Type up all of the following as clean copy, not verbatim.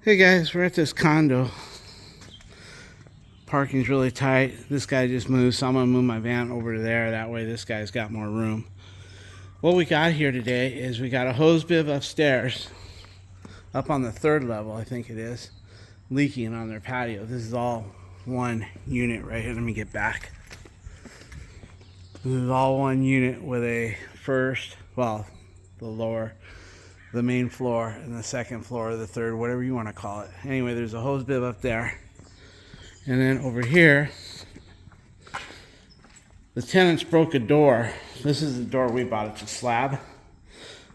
Hey guys, we're at this condo. Parking's really tight. This guy just moved, so I'm gonna move my van over to there. That way this guy's got more room. What we got here today is we got a hose bib upstairs, up on the 3rd level, I think it is, leaking on their patio. This is all one unit right here. Let me get back. This is all one unit with a first, well, the main floor and the 2nd floor, or the 3rd, whatever you want to call it. Anyway, there's a hose bib up there. And then over here, the tenants broke a door. This is the door we bought. It's a slab.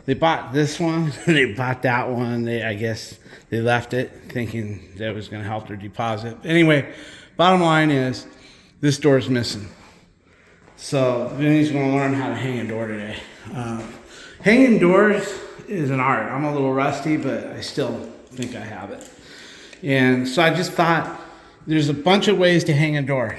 They bought this one, they bought that one. I guess they left it thinking that was going to help their deposit. Anyway, bottom line is this door is missing. So Vinny's going to learn how to hang a door today. Hanging doors is an art. I'm a little rusty, but I still think I have it. And so I just thought there's a bunch of ways to hang a door.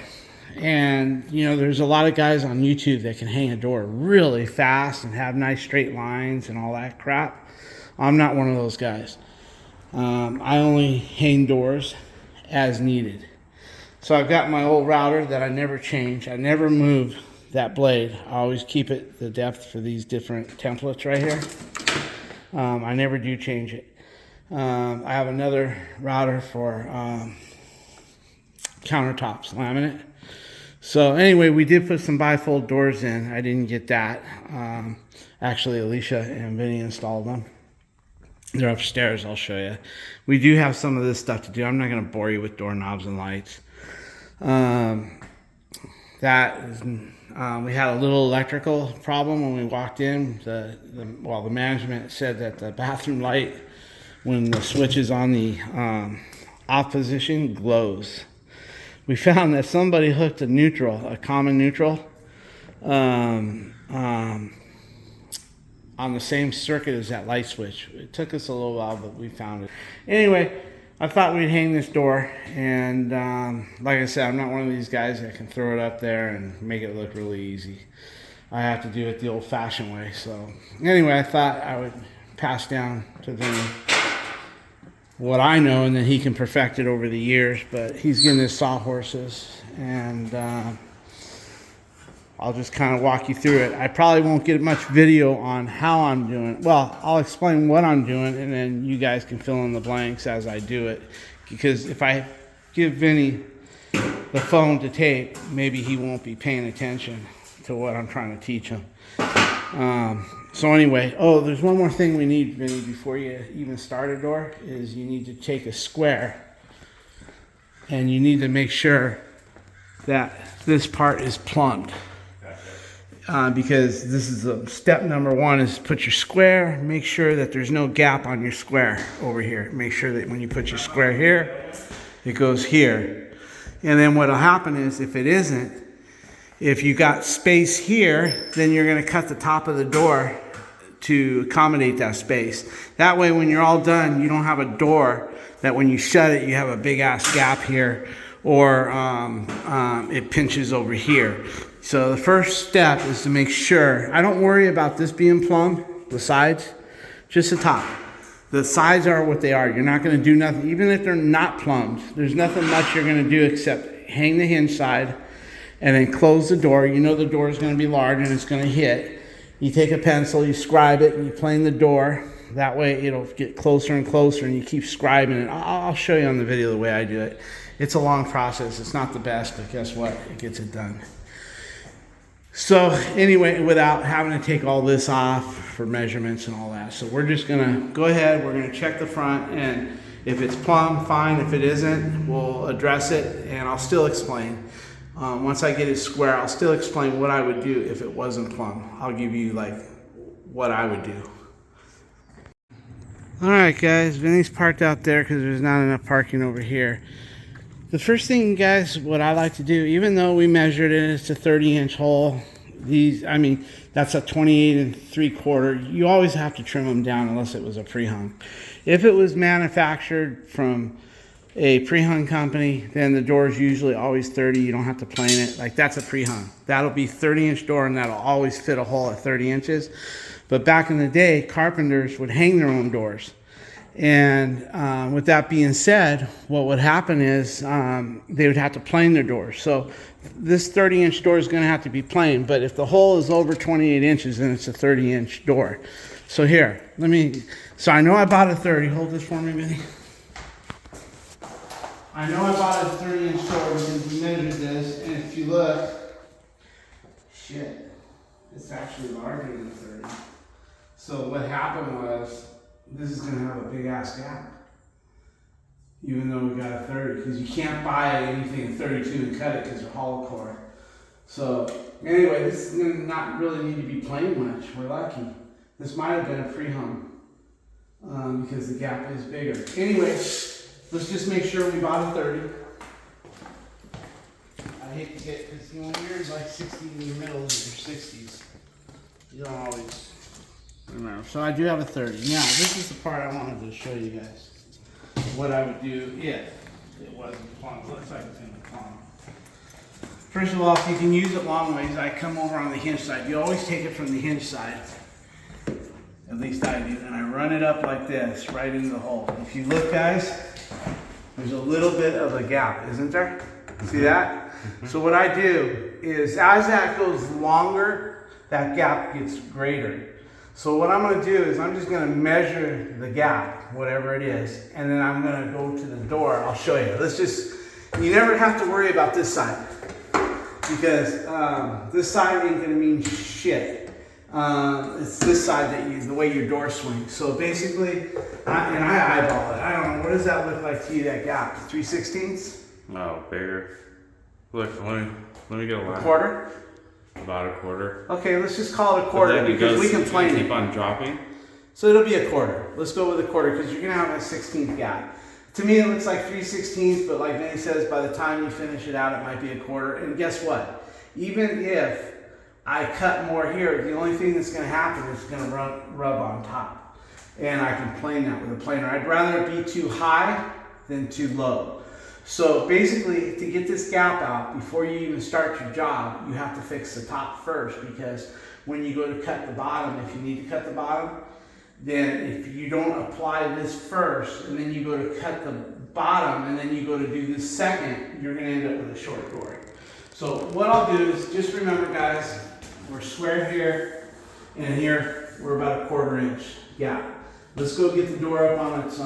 And, you know, there's a lot of guys on YouTube that can hang a door really fast and have nice straight lines and all that crap. I'm not one of those guys. I only hang doors as needed. So I've got my old router that I never change. I never move that blade. I always keep it the depth for these different templates right here. I never do change it. I have another router for countertops, laminate. So anyway, we did put some bifold doors in. I didn't get that. Actually, Alicia and Vinny installed them. They're upstairs, I'll show you. We do have some of this stuff to do. I'm not going to bore you with doorknobs and lights. We had a little electrical problem when we walked in. The management said that the bathroom light, when the switch is on the off position, glows. We found that somebody hooked a common neutral, on the same circuit as that light switch. It took us a little while, but we found it. Anyway, I thought we'd hang this door, and like I said, I'm not one of these guys that can throw it up there and make it look really easy. I have to do it the old-fashioned way. So anyway, I thought I would pass down to Vinny what I know, and then he can perfect it over the years. But he's getting his sawhorses, and I'll just kind of walk you through it. I probably won't get much video on how I'm doing it. Well, I'll explain what I'm doing, and then you guys can fill in the blanks as I do it. Because if I give Vinny the phone to tape, maybe he won't be paying attention to what I'm trying to teach him. So anyway, there's one more thing we need, Vinny, before you even start a door, is you need to take a square, and you need to make sure that this part is plumbed. Because this is step number 1 is put your square, make sure that there's no gap on your square over here. Make sure that when you put your square here, it goes here. And then what'll happen is, if it isn't, if you got space here, then you're going to cut the top of the door to accommodate that space. That way, when you're all done, you don't have a door that when you shut it, you have a big ass gap here, or it pinches over here. So the first step is to make sure, I don't worry about this being plumbed, the sides, just the top. The sides are what they are. You're not going to do nothing, even if they're not plumbed. There's nothing much you're going to do except hang the hinge side and then close the door. You know the door is going to be large and it's going to hit. You take a pencil, you scribe it, and you plane the door. That way it'll get closer and closer, and you keep scribing it. I'll show you on the video the way I do it. It's a long process. It's not the best, but guess what? It gets it done. So anyway, without having to take all this off for measurements and all that. So we're just going to go ahead. We're going to check the front, and if it's plumbed, fine. If it isn't, we'll address it, and I'll still explain. Once I get it square, I'll still explain what I would do if it wasn't plumbed. I'll give you like what I would do. All right, guys, Vinny's parked out there because there's not enough parking over here. The first thing, guys, what I like to do, even though we measured it, it's a 30-inch hole. That's a 28 3/4. You always have to trim them down unless it was a pre-hung. If it was manufactured from a pre-hung company, then the door is usually always 30. You don't have to plane it. Like, that's a pre-hung. That'll be 30-inch door, and that'll always fit a hole at 30 inches. But back in the day, carpenters would hang their own doors. And with that being said, what would happen is they would have to plane their doors. So this 30-inch door is going to have to be planed, but if the hole is over 28 inches, then it's a 30-inch door. So here, so I know I bought a 30. Hold this for me, Vinny. I know I bought a 30-inch door because we measured this, and if you look, shit, it's actually larger than 30. So what happened was, this is going to have a big ass gap, even though we got a 30, because you can't buy anything 32 and cut it because they're hollow core. So anyway, this is going to not really need to be planed much. We're lucky. This might have been a pre-hung because the gap is bigger. Anyway, let's just make sure we bought a 30. I hate to get, because when yours like 60 in the middle of your 60s, you don't always remember. So I do have a 30. Now, this is the part I wanted to show you guys. What I would do if it wasn't plumb. Looks like it's in the plumb. First of all, if you can use it long ways, I come over on the hinge side. You always take it from the hinge side. At least I do. And I run it up like this, right into the hole. If you look, guys, there's a little bit of a gap, isn't there? See that? So what I do is, as that goes longer, that gap gets greater. So what I'm going to do is I'm just going to measure the gap, whatever it is, and then I'm going to go to the door. I'll show you. You never have to worry about this side, because this side ain't going to mean shit. It's this side the way your door swings. So basically, I eyeball it. I don't know, what does that look like to you, that gap? 3/16? No, bigger. Look, let me get a line. A quarter? About a quarter. Okay, let's just call it a quarter because we can plane it. Keep on dropping. So it'll be a quarter. Let's go with a quarter because you're gonna have a 16th gap. To me, it looks like 3/16, but like Vinny says, by the time you finish it out, it might be a quarter. And guess what? Even if I cut more here, the only thing that's gonna happen is it's gonna rub on top, and I can plane that with a planer. I'd rather it be too high than too low. So basically, to get this gap out, before you even start your job, you have to fix the top first, because when you go to cut the bottom, if you need to cut the bottom, then if you don't apply this first, and then you go to cut the bottom, and then you go to do this second, you're gonna end up with a short door. So what I'll do is, just remember, guys, we're square here, and here we're about a 1/4 inch gap. Let's go get the door up on its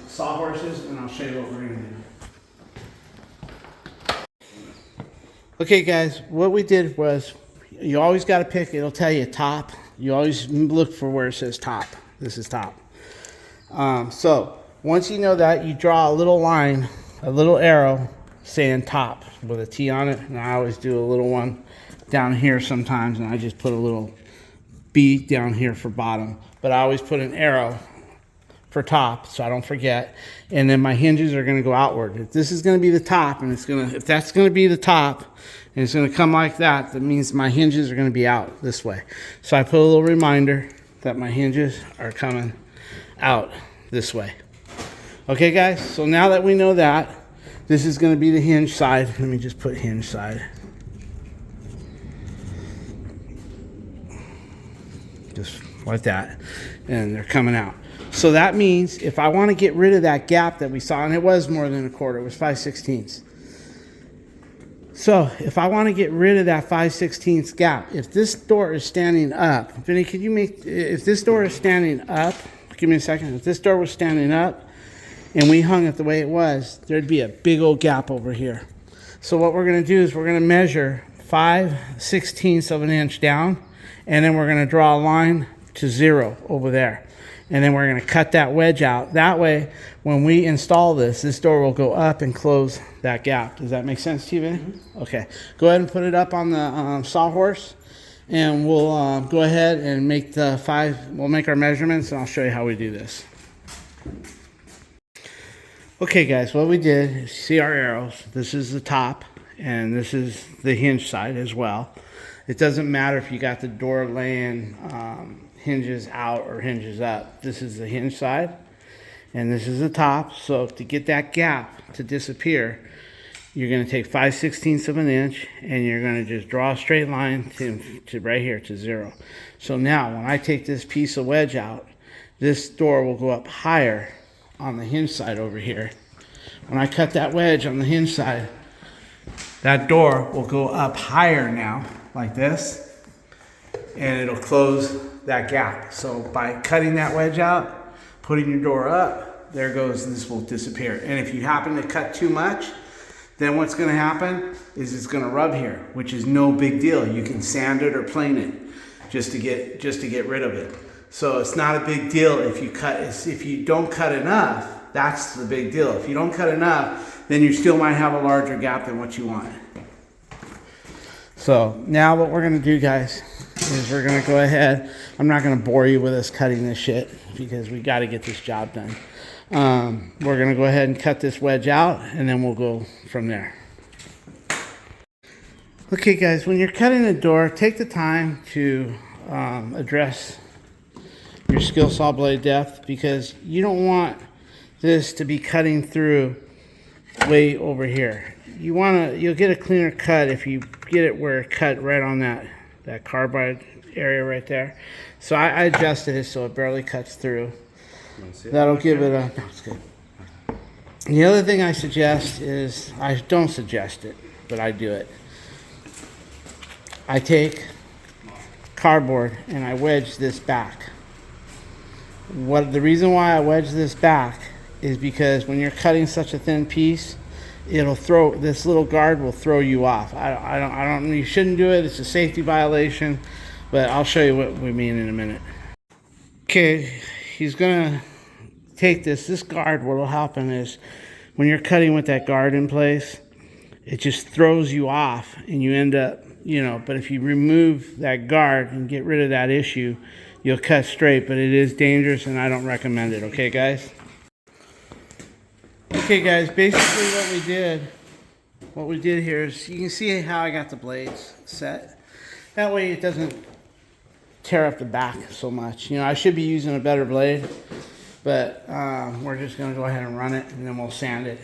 sawhorses, and I'll show you what we're gonna do. Okay, guys, what we did was, you always got to pick, it'll tell you top. You always look for where it says top. This is top. So once you know that, you draw a little line, a little arrow saying top with a T on it. And I always do a little one down here sometimes, and I just put a little B down here for bottom. But I always put an arrow for top, so I don't forget. And then my hinges are going to go outward. If this is going to be the top, and if that's going to be the top, and it's going to come like that, that means my hinges are going to be out this way. So I put a little reminder that my hinges are coming out this way. Okay, guys, so now that we know that, this is going to be the hinge side. Let me just put hinge side. Just like that. And they're coming out. So that means if I want to get rid of that gap that we saw, and it was more than a quarter, it was 5/16. So if I want to get rid of that 5/16 gap, if this door is standing up, Vinny, could you if this door is standing up, give me a second, if this door was standing up and we hung it the way it was, there'd be a big old gap over here. So what we're going to do is we're going to measure 5/16 of an inch down, and then we're going to draw a line to 0 over there. And then we're going to cut that wedge out. That way, when we install this door will go up and close that gap. Does that make sense to you, Vinny? Mm-hmm. Okay. Go ahead and put it up on the sawhorse, and we'll go ahead and make we'll make our measurements, and I'll show you how we do this. Okay, guys, what we did is, see our arrows. This is the top, and this is the hinge side as well. It doesn't matter if you got the door laying hinges out or hinges up. This is the hinge side, and this is the top. So to get that gap to disappear, you're going to take 5/16 of an inch, and you're going to just draw a straight line to right here to 0. So now when I take this piece of wedge out, this door will go up higher on the hinge side over here. When I cut that wedge on the hinge side, that door will go up higher now, like this, and it'll close that gap. So by cutting that wedge out, putting your door up, there goes, this will disappear. And if you happen to cut too much, then what's gonna happen is it's gonna rub here, which is no big deal. You can sand it or plane it just to get rid of it. So it's not a big deal if you don't cut enough. That's the big deal. If you don't cut enough, then you still might have a larger gap than what you want. So now what we're gonna do, guys, is we're gonna go ahead. I'm not gonna bore you with us cutting this shit because we gotta get this job done. We're gonna go ahead and cut this wedge out and then we'll go from there. Okay guys, when you're cutting a door, take the time to address your skill saw blade depth, because you don't want this to be cutting through way over here. You'll get a cleaner cut if you get it where it cut right on that carbide area right there. So I adjusted it so it barely cuts through. That'll give it a, no, it's good. The other thing I suggest is, I don't suggest it, but I do it. I take cardboard and I wedge this back. The reason why I wedge this back is because when you're cutting such a thin piece, this little guard will throw you off. You shouldn't do it. It's a safety violation, but I'll show you what we mean in a minute. Okay, he's gonna take this guard. What will happen is when you're cutting with that guard in place, it just throws you off and you end up, but if you remove that guard and get rid of that issue, you'll cut straight, but it is dangerous and I don't recommend it. Okay, guys? Okay, guys, basically what we did here is, you can see how I got the blades set. That way it doesn't tear up the back so much. I should be using a better blade, but we're just gonna go ahead and run it and then we'll sand it.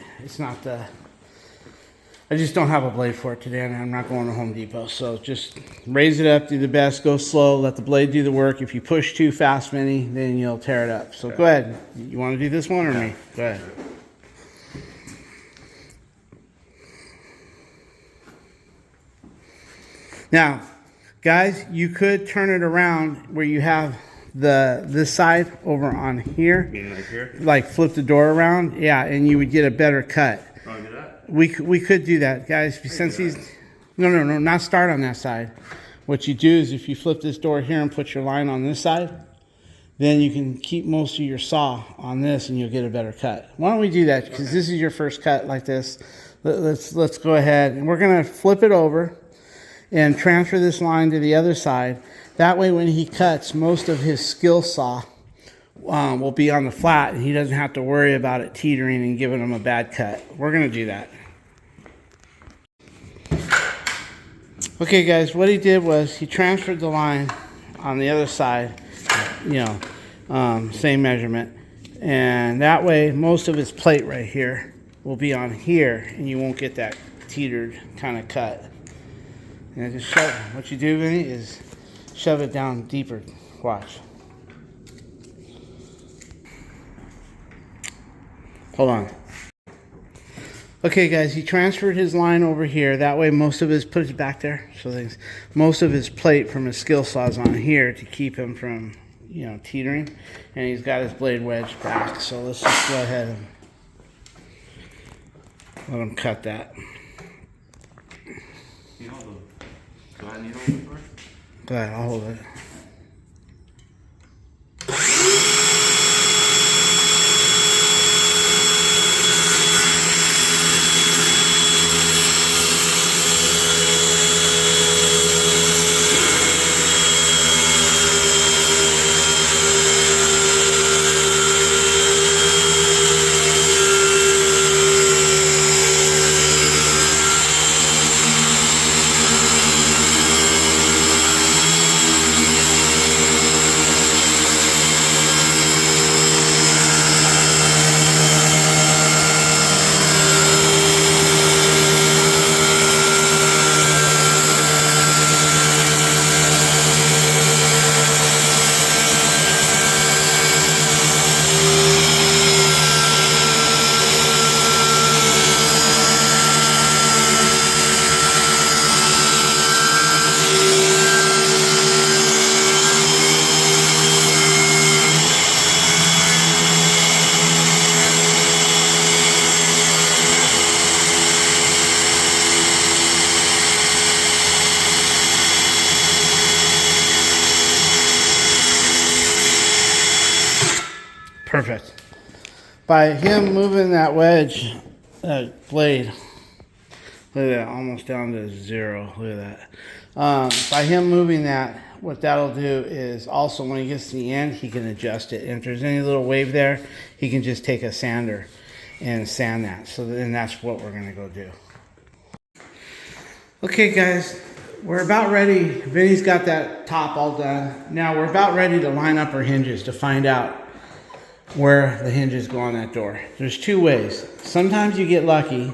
I just don't have a blade for it today, and I'm not going to Home Depot. So just raise it up, do the best, go slow, let the blade do the work. If you push too fast, Vinny, then you'll tear it up. So go ahead. You want to do this one or me? Go ahead. Now, guys, you could turn it around where you have this side over on here. You mean like here? Like flip the door around, yeah, and you would get a better cut. Want to do that? We could do that, guys. Since he's no, not start on that side. What you do is if you flip this door here and put your line on this side, then you can keep most of your saw on this and you'll get a better cut. Why don't we do that? Because this is your first cut like this. Let's go ahead and we're gonna flip it over and transfer this line to the other side. That way when he cuts, most of his skill saw will be on the flat and he doesn't have to worry about it teetering and giving him a bad cut. We're gonna do that. Okay guys, what he did was he transferred the line on the other side, same measurement, and that way most of his plate right here will be on here and you won't get that teetered kind of cut. And just what you do, Vinny, is shove it down deeper. Watch. Hold on. Okay guys, he transferred his line over here. That way most of his, put it back there, most of his plate from his skill saw is on here to keep him from, teetering. And he's got his blade wedge back. So let's just go ahead and let him cut that. Do I need to hold it first? Go ahead, I'll hold it. By him moving that wedge, blade, look at that, almost down to 0. Look at that. By him moving that, what that'll do is also when he gets to the end, he can adjust it. And if there's any little wave there, he can just take a sander and sand that. So then that's what we're gonna go do. Okay guys, we're about ready. Vinny's got that top all done. Now we're about ready to line up our hinges to find out where the hinges go on that door. There's 2 ways. Sometimes you get lucky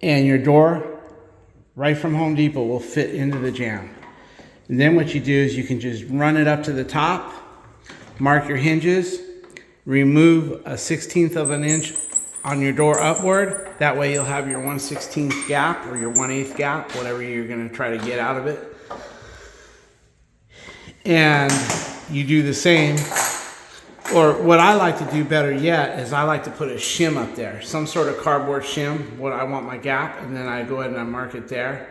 and your door right from Home Depot will fit into the jamb. And then what you do is you can just run it up to the top, mark your hinges, remove a 1/16 of an inch on your door upward. That way you'll have your 1/16 gap or your 1/8 gap, whatever you're gonna try to get out of it. And you do the same, or what I like to do better yet is I like to put a shim up there, some sort of cardboard shim, what I want my gap, and then I go ahead and I mark it there.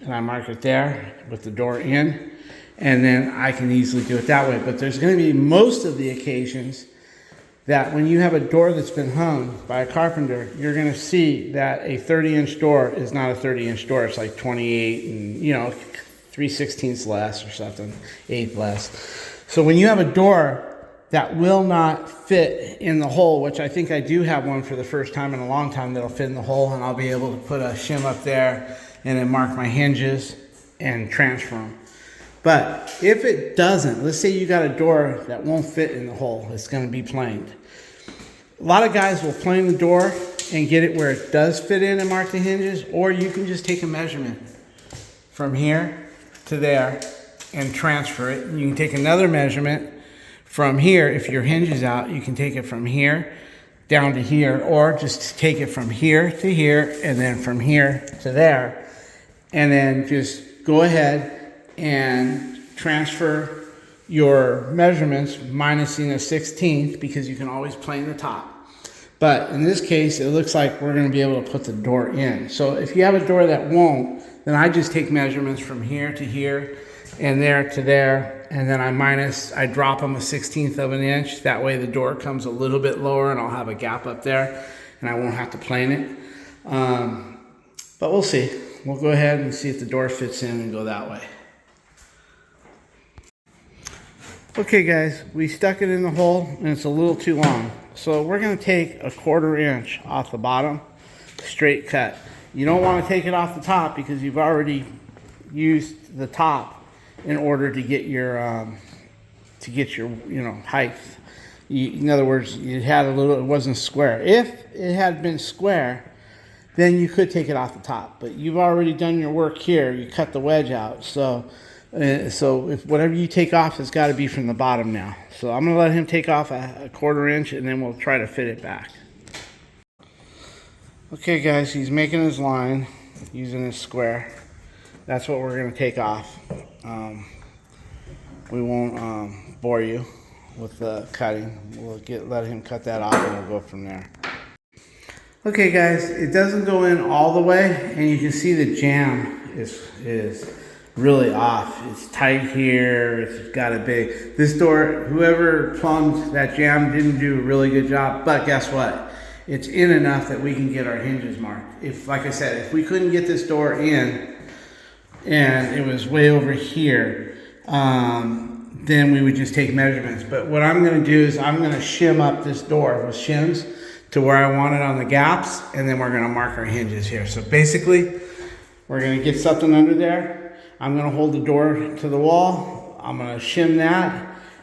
And I mark it there with the door in, and then I can easily do it that way. But there's gonna be most of the occasions that when you have a door that's been hung by a carpenter, you're gonna see that a 30-inch door is not a 30-inch door. It's like 28 and, you know, 3/16 less or something, 1/8 less. So when you have a door that will not fit in the hole, which I think I do have one for the first time in a long time that'll fit in the hole, and I'll be able to put a shim up there and then mark my hinges and transfer them. But if it doesn't, let's say you got a door that won't fit in the hole, it's gonna be planed. A lot of guys will plane the door and get it where it does fit in and mark the hinges, or you can just take a measurement from here to there and transfer it. You can take another measurement from here. If your hinge is out, you can take it from here down to here, or just take it from here to here and then from here to there. And then just go ahead and transfer your measurements minusing a 1/16 because you can always plane the top. But in this case, it looks like we're gonna be able to put the door in. So if you have a door that won't, then I just take measurements from here to here and there to there, and then I drop them a 1/16 of an inch. That way the door comes a little bit lower and I'll have a gap up there and I won't have to plane it. But we'll see. We'll go ahead and see if the door fits in and go that way. Okay guys, we stuck it in the hole and it's a little too long. So we're gonna take a 1/4 inch off the bottom, straight cut. You don't wanna take it off the top because you've already used the top in order to get your height. In other words, it wasn't square. If it had been square, then you could take it off the top. But you've already done your work here. You cut the wedge out. So if whatever you take off has got to be from the bottom now. So I'm going to let him take off a 1/4 inch and then we'll try to fit it back. Okay guys, he's making his line using his square. That's what we're going to take off. We won't bore you with the cutting. We'll let him cut that off and we'll go from there. Okay guys, it doesn't go in all the way, and you can see the jamb is really off. It's tight here, it's got a big, this door, whoever plumbed that jamb didn't do a really good job, but guess what? It's in enough that we can get our hinges marked. Like I said, if we couldn't get this door in, and it was way over here, then we would just take measurements. But what I'm gonna do is I'm gonna shim up this door with shims to where I want it on the gaps, and then we're gonna mark our hinges here. So basically, we're gonna get something under there. I'm gonna hold the door to the wall. I'm gonna shim that,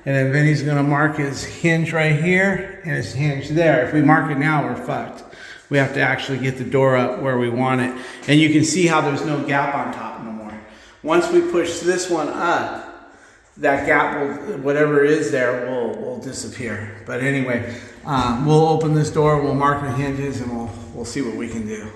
and then Vinny's gonna mark his hinge right here and his hinge there. If we mark it now, we're fucked. We have to actually get the door up where we want it. And you can see how there's no gap on top no more. Once we push this one up, that gap will, whatever is there, will disappear. But anyway, we'll open this door, we'll mark the hinges, and we'll see what we can do.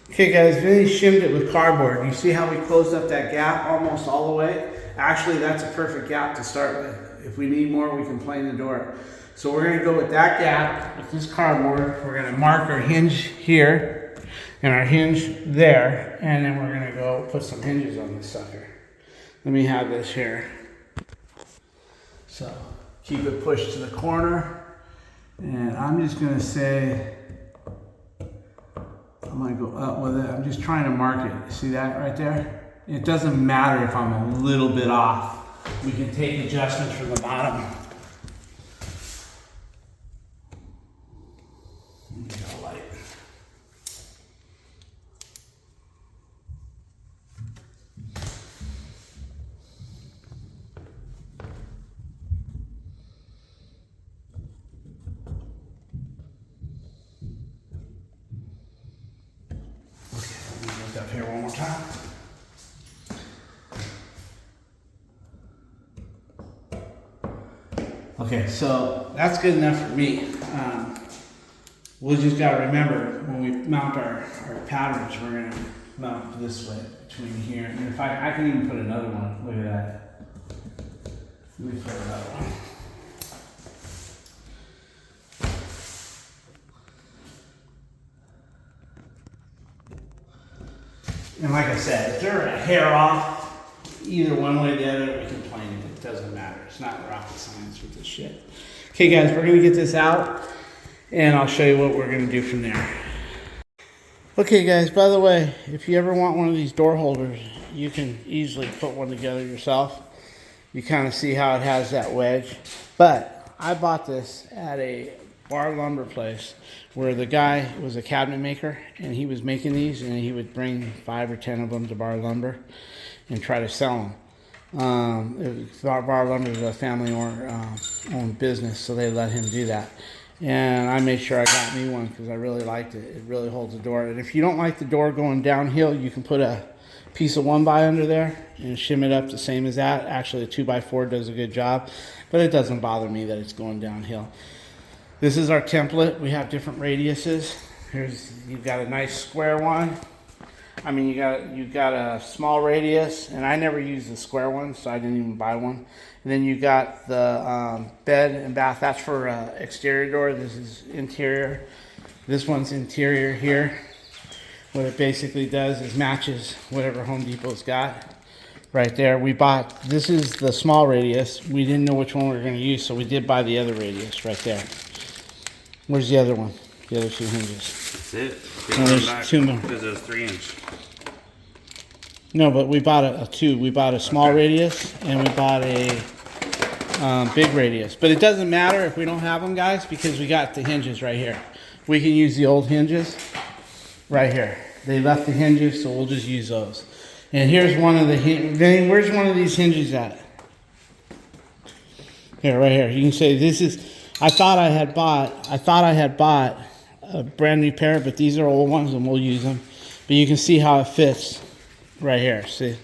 Okay guys, Vinny shimmed it with cardboard. You see how we closed up that gap almost all the way? Actually, that's a perfect gap to start with. If we need more, we can plane the door. So we're gonna go with that gap, with this cardboard. We're gonna mark our hinge here, and our hinge there, and then we're gonna go put some hinges on this sucker. Let me have this here. So Keep it pushed to the corner. And I'm just gonna say, I'm gonna go up with it. I'm just trying to mark it. See that right there? It doesn't matter if I'm a little bit off. We can take adjustments from the bottom. Up here one more time. Okay, so that's good enough for me. We'll just gotta remember when we mount our patterns, we're gonna mount this way between here. And if I can even put another one, look at that. Let me put another one. And like I said, if they're a hair off, either one way or the other, we can plane it. It doesn't matter. It's not rocket science with this shit. Okay, guys, we're gonna get this out, and I'll show you what we're gonna do from there. Okay, guys, by the way, if you ever want one of these door holders, you can easily put one together yourself. You kind of see how it has that wedge. But I bought this at a bar lumber place where the guy was a cabinet maker, and he was making these, and he would bring 5 or 10 of them to bar lumber and try to sell them. Bar lumber is a family owned business, so they let him do that. And I made sure I got me one because I really liked it. It really holds the door. And if you don't like the door going downhill, you can put a piece of 1x under there and shim it up the same as that. Actually, a 2x4 does a good job, but it doesn't bother me that it's going downhill. This is our template. We have different radiuses. You've got a nice square one. I mean, you got a small radius, and I never used the square one, so I didn't even buy one. And then you got the bed and bath. That's for exterior door. This is interior. This one's interior here. What it basically does is matches whatever Home Depot's got right there. This is the small radius. We didn't know which one we were going to use, so we did buy the other radius right there. Where's the other one? The other 2 hinges. That's it. No, there's 2 more. Because it was 3-inch. No, but we bought a 2. We bought a small radius and we bought a big radius. But it doesn't matter if we don't have them, guys, because we got the hinges right here. We can use the old hinges right here. They left the hinges, so we'll just use those. And here's one of the hinges. Where's one of these hinges at? Here, right here. You can say this is. I thought I had bought a brand new pair, but these are old ones, and we'll use them. But you can see how it fits right here. See,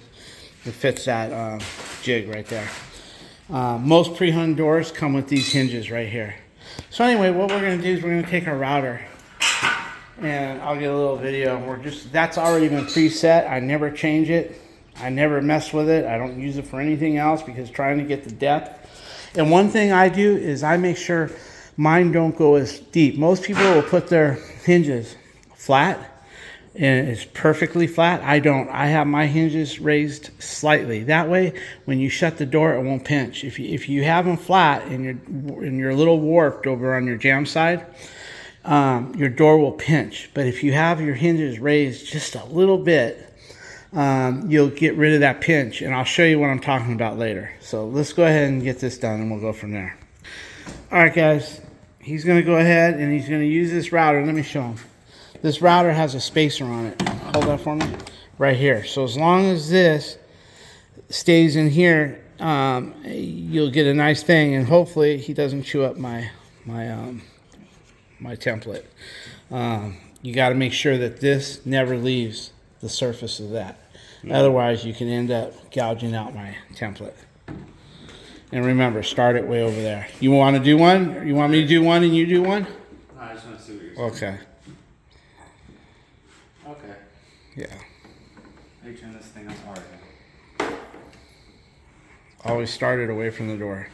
it fits that jig right there. Most pre-hung doors come with these hinges right here. So anyway, what we're going to do is we're going to take our router, and I'll get a little video. That's already been preset. I never change it. I never mess with it. I don't use it for anything else because trying to get the depth. And one thing I do is I make sure mine don't go as deep. Most people will put their hinges flat, and it's perfectly flat. I don't. I have my hinges raised slightly. That way, when you shut the door, it won't pinch. If you have them flat and you're a little warped over on your jamb side, your door will pinch. But if you have your hinges raised just a little bit, you'll get rid of that pinch, and I'll show you what I'm talking about later. So let's go ahead and get this done, and we'll go from there. All right, guys. He's going to go ahead, and he's going to use this router. Let me show him. This router has a spacer on it. Hold that for me. Right here. So as long as this stays in here, you'll get a nice thing, and hopefully he doesn't chew up my template. You got to make sure that this never leaves the surface of that. Otherwise, you can end up gouging out my template. And remember, start it way over there. You want to do one? Or you want me to do one and you do one? No, I just want to see what you're saying. Okay. Okay. Yeah. How you turn this thing on? Alright. Always start it away from the door.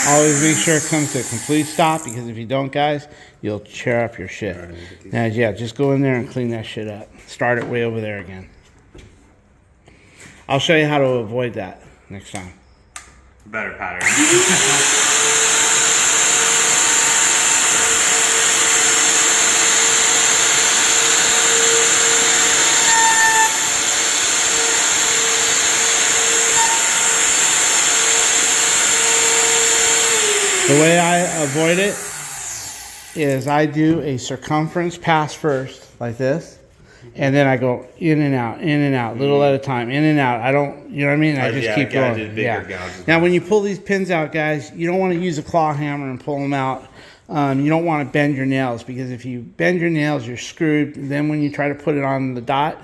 Always make sure it comes to a complete stop, because if you don't, guys, you'll tear up your shit. Now, yeah, just go in there and clean that shit up. Start it way over there again. I'll show you how to avoid that next time. Better pattern. The way I avoid it is I do a circumference pass first, like this, and then I go in and out, little at a time, in and out. I don't, you know what I mean? I just keep going. Yeah. Now, when you pull these pins out, guys, you don't want to use a claw hammer and pull them out. You don't want to bend your nails, because if you bend your nails, you're screwed. And then when you try to put it on the dot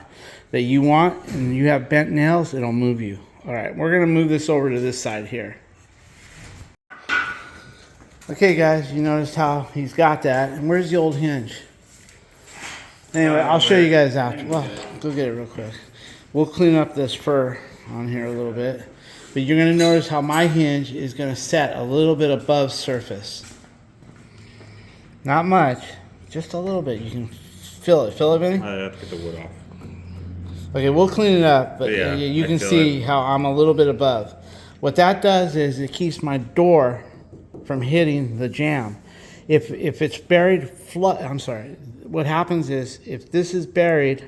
that you want and you have bent nails, it'll move you. All right, we're going to move this over to this side here. Okay, guys, you noticed how he's got that. And where's the old hinge? Anyway, I'll show you guys after. Well, go get it real quick. We'll clean up this fur on here a little bit. But you're going to notice how my hinge is going to set a little bit above surface. Not much, just a little bit. You can feel it. Feel it, Vinny? I have to get the wood off. Okay, we'll clean it up, but Yeah, you can see how I'm a little bit above. What that does is it keeps my door from hitting the jamb. If it's buried what happens is if this is buried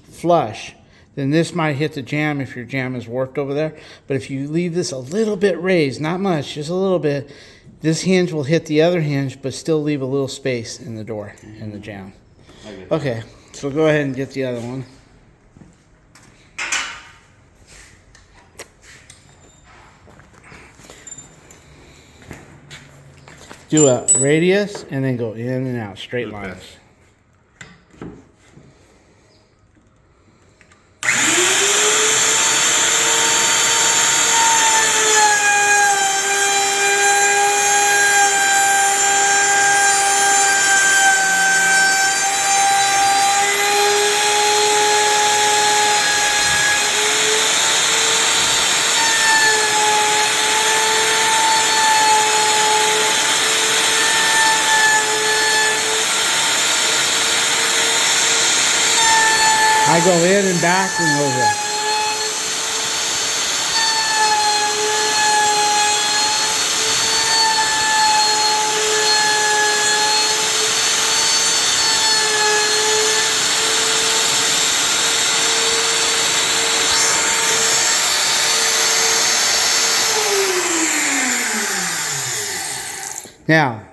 flush, then this might hit the jamb if your jamb is warped over there. But if you leave this a little bit raised, not much, just a little bit, this hinge will hit the other hinge but still leave a little space in the door and the jamb. Okay, so go ahead and get the other one. Do a radius and then go in and out, straight lines. I go in and back and over. Now,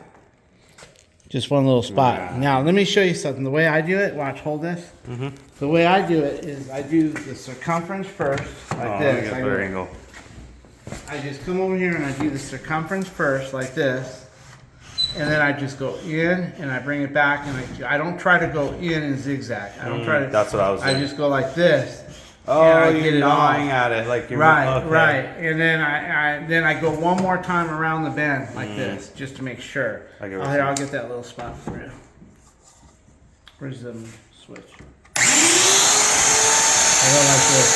just one little spot. Now, let me show you something. The way I do it, watch, hold this. The way I do it is I do the circumference first, like this. I just come over here and I do the circumference first, like this. And then I just go in and I bring it back, and I don't try to go in and zigzag. I don't try to. That's what I was doing. I just go like this. Oh, you're gnawing at it like you're right, right. And then I go one more time around the bend like this, just to make sure. I'll get that little spot for you. Where's the switch? I don't like this.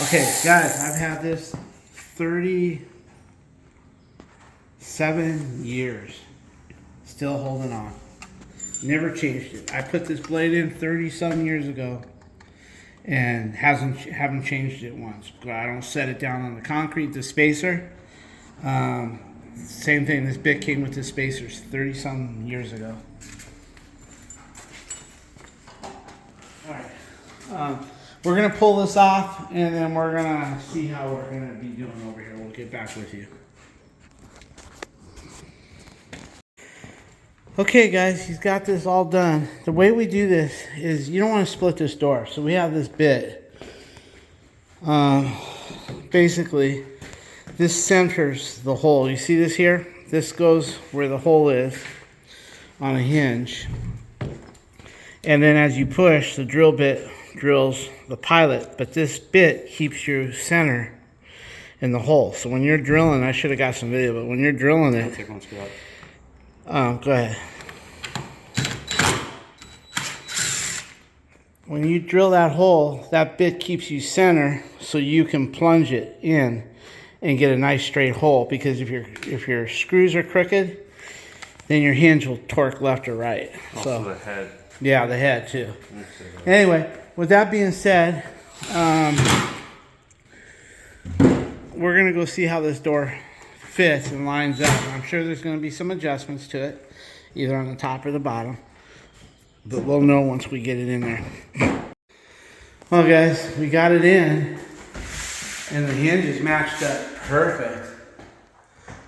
Okay, guys, I've had this 37 years. Still holding on. Never changed it. I put this blade in 30-some years ago and haven't changed it once. I don't set it down on the concrete, the spacer. Same thing, this bit came with the spacers 30-some years ago. Alright. We're going to pull this off, and then we're going to see how we're going to be doing over here. We'll get back with you. Okay, guys, he's got this all done. The way we do this is you don't want to split this door. So we have this bit. Basically, this centers the hole. You see this here? This goes where the hole is on a hinge. And then as you push, the drill bit drills the pilot, but this bit keeps your center in the hole. So when you're drilling, I should have got some video, but when you're drilling it, Take one screw out. go ahead. when you drill that hole, that bit keeps you center so you can plunge it in and get a nice straight hole, because if your screws are crooked, then your hinge will torque left or right. Also the head. Yeah, the head too. Anyway, with that being said, we're gonna go see how this door fits and lines up. I'm sure there's gonna be some adjustments to it, either on the top or the bottom, but we'll know once we get it in there. Well guys, we got it in, and the hinges matched up perfect.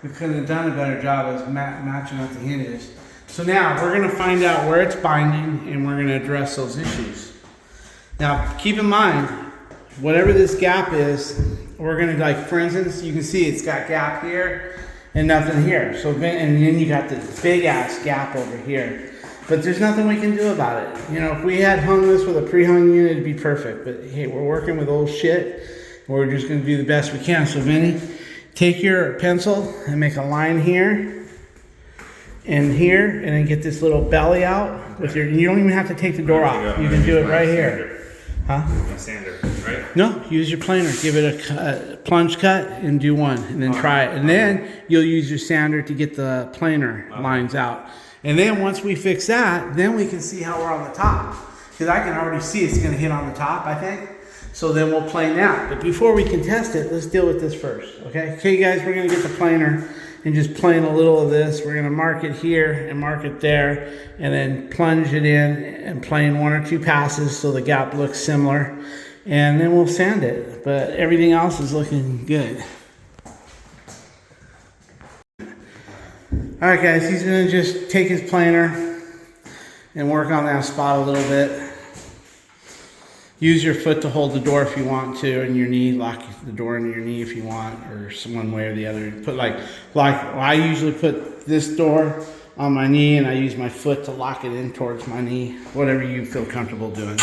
We couldn't have done a better job of matching up the hinges. So now we're gonna find out where it's binding, and we're gonna address those issues. Now keep in mind, whatever this gap is, we're gonna, like for instance, you can see it's got gap here and nothing here. So, and then you got this big ass gap over here. But there's nothing we can do about it. You know, if we had hung this with a pre-hung unit, it'd be perfect. But hey, we're working with old shit. We're just gonna do the best we can. So Vinny, take your pencil and make a line here and here, and then get this little belly out with your, you don't even have to take the door off. You can do it right here. Huh? My sander, right? No, use your planer. Give it a plunge cut and do one, and then try it. And then you'll use your sander to get the planer lines out. And then once we fix that, then we can see how we're on the top. Because I can already see it's going to hit on the top, I think. So then we'll plane that. But before we can test it, let's deal with this first. Okay? Okay, guys, we're going to get the planer and just plane a little of this. We're going to mark it here and mark it there, and then plunge it in and plane 1 or 2 passes so the gap looks similar, and then we'll sand it. But everything else is looking good. All right, guys, he's going to just take his planer and work on that spot a little bit. Use your foot to hold the door if you want to, and your knee, lock the door into your knee if you want, or one way or the other. Put like I usually put this door on my knee, and I use my foot to lock it in towards my knee. Whatever you feel comfortable doing.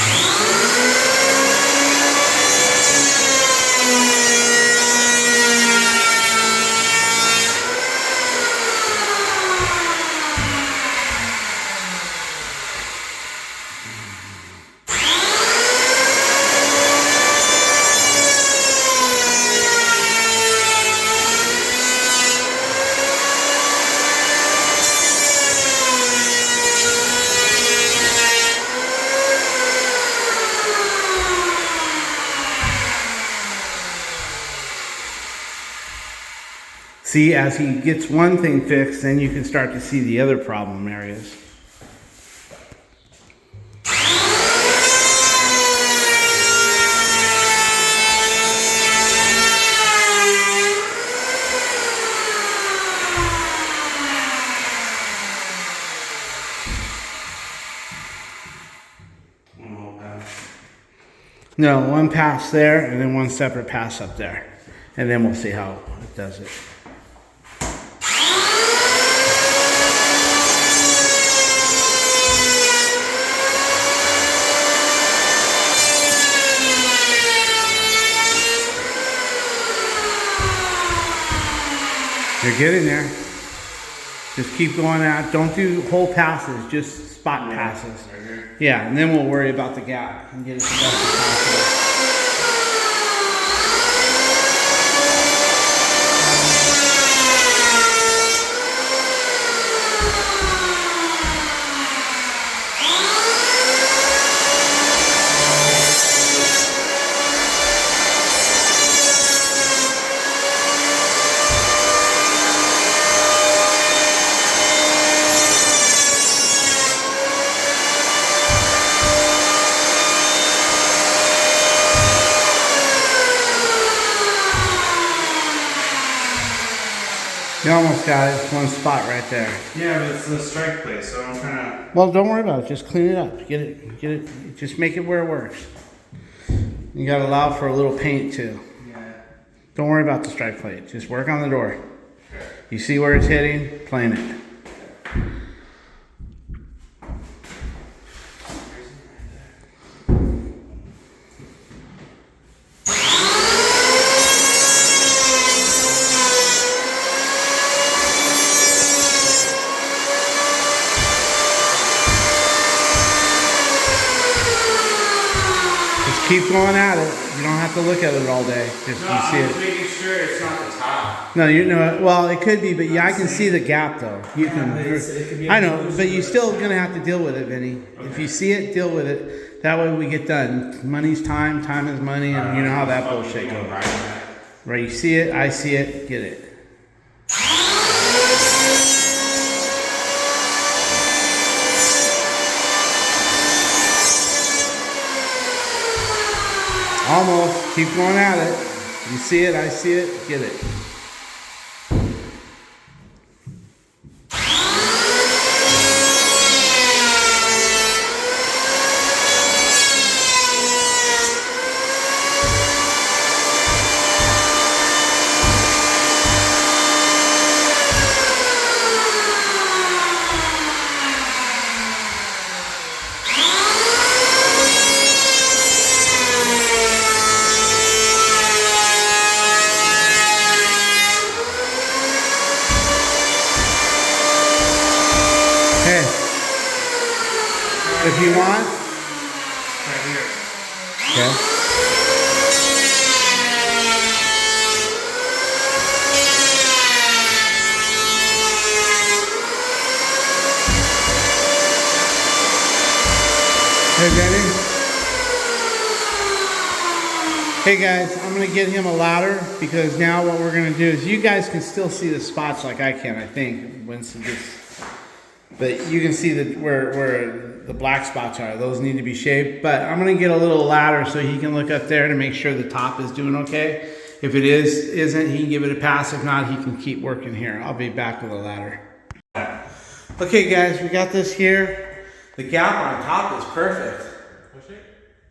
See, as he gets one thing fixed, then you can start to see the other problem areas. No, one pass there, and then one separate pass up there. And then we'll see how it does it. You're getting there. Just keep going out. Don't do whole passes, just spot passes. Right here. Yeah, and then we'll worry about the gap and get it the best as possible. You almost got it. One spot right there. Yeah, but it's the strike plate, so I'm kind of. Well, don't worry about it. Just clean it up. Get it. Just make it where it works. You got to allow for a little paint too. Yeah. Don't worry about the strike plate. Just work on the door. You see where it's hitting? Plane it. keep going at it. You don't have to look at it all day. Just No, you see I'm just it. making sure it's not the top. No, you know, well, it could be, but yeah, I can see the gap though. You But can. it could be I know, but you're still gonna have to deal with it, Vinny. If Okay. you see it, deal with it. That way we get done. Money's time, time is money, and you know how that bullshit goes. Right? You see it, I see it, get it. Almost. Keep going at it. You see it, I see it, get it. Hey, if you want, Right here. okay. Hey, Benny. Hey guys, I'm gonna get him a ladder because now what we're gonna do is you guys can still see the spots like I can, I think, Winston just. But you can see where the black spots are. Those need to be shaved. But I'm gonna get a little ladder so he can look up there to make sure the top is doing okay. If it isn't, he can give it a pass. If not, he can keep working here. I'll be back with a ladder. Okay guys, we got this here. The gap on top is perfect.